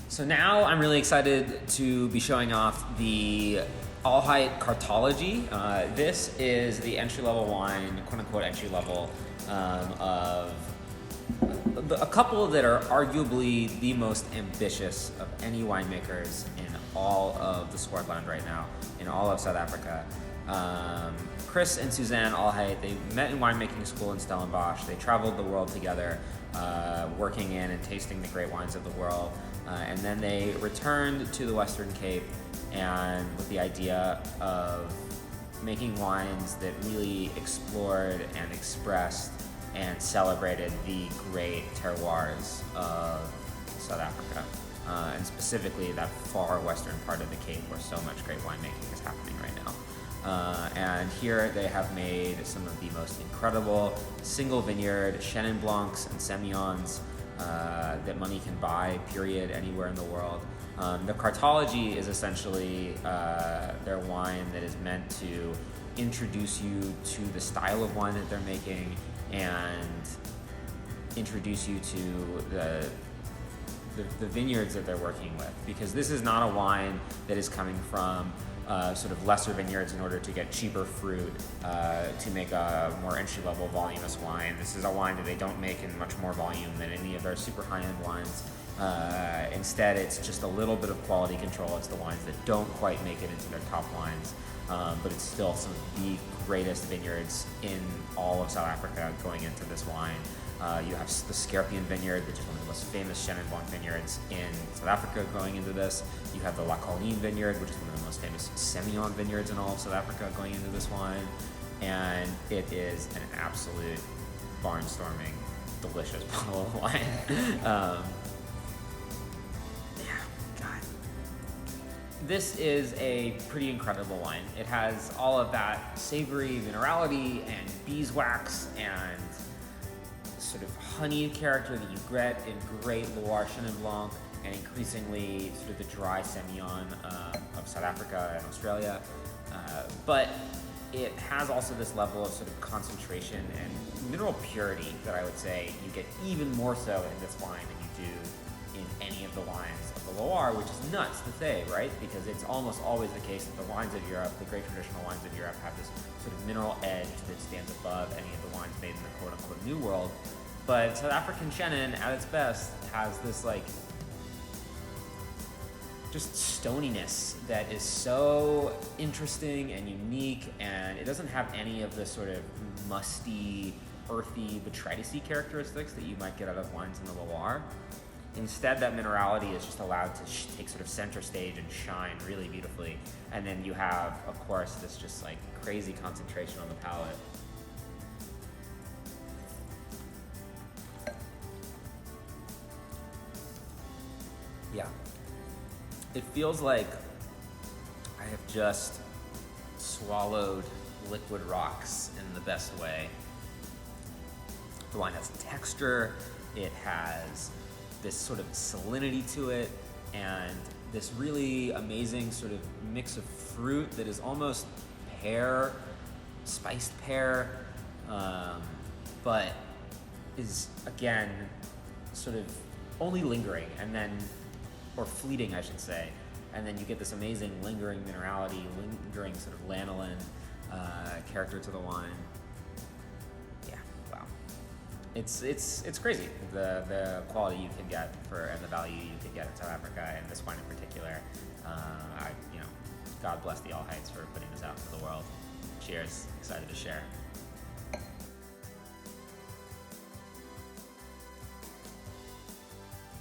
So now I'm really excited to be showing off the Alheit Cartology. This is the entry-level wine, quote-unquote entry-level, of a couple that are arguably the most ambitious of any winemakers in all of the Swartland right now, in all of South Africa. Chris and Suzanne Alheit, they met in winemaking school in Stellenbosch. They traveled the world together, working in and tasting the great wines of the world. And then they returned to the Western Cape and with the idea of making wines that really explored and expressed and celebrated the great terroirs of South Africa, and specifically that far western part of the Cape where so much great winemaking is happening right now. And here they have made some of the most incredible single vineyard Chenin Blancs and Semillons that money can buy, period, anywhere in the world. The Cartology is essentially their wine that is meant to introduce you to the style of wine that they're making and introduce you to the vineyards that they're working with, because this is not a wine that is coming from sort of lesser vineyards in order to get cheaper fruit to make a more entry-level voluminous wine. This is a wine that they don't make in much more volume than any of their super high-end wines. Instead, it's just a little bit of quality control. It's the wines that don't quite make it into their top wines, but it's still some of the greatest vineyards in all of South Africa going into this wine. You have the Scorpion Vineyard, which is one of the most famous Chenin Blanc vineyards in South Africa going into this. You have the La Colline Vineyard, which is one of the most famous Semillon vineyards in all of South Africa going into this wine. And it is an absolute barnstorming, delicious bottle of wine. This is a pretty incredible wine. It has all of that savory minerality and beeswax and sort of honeyed character that you get in great Loire Chenin Blanc and increasingly sort of the dry Semillon of South Africa and Australia. But it has also this level of sort of concentration and mineral purity that I would say you get even more so in this wine than you do in any of the wines of the Loire, which is nuts to say, right? Because it's almost always the case that the wines of Europe, the great traditional wines of Europe, have this sort of mineral edge that stands above any of the wines made in the quote-unquote New World. But South African Chenin, at its best, has this like just stoniness that is so interesting and unique, and it doesn't have any of the sort of musty, earthy, botrytis-y characteristics that you might get out of wines in the Loire. Instead, that minerality is just allowed to take sort of center stage and shine really beautifully. And then you have, of course, this just like crazy concentration on the palate. Yeah. It feels like I have just swallowed liquid rocks in the best way. The wine has texture, it has this sort of salinity to it, and this really amazing sort of mix of fruit that is almost pear, spiced pear, but is again sort of only lingering and then, or fleeting I should say, and then you get this amazing lingering minerality, lingering sort of lanolin character to the wine. It's crazy the quality you can get and the value you can get in South Africa, and this wine in particular. God bless the Alheits for putting this out to the world. Cheers! Excited to share.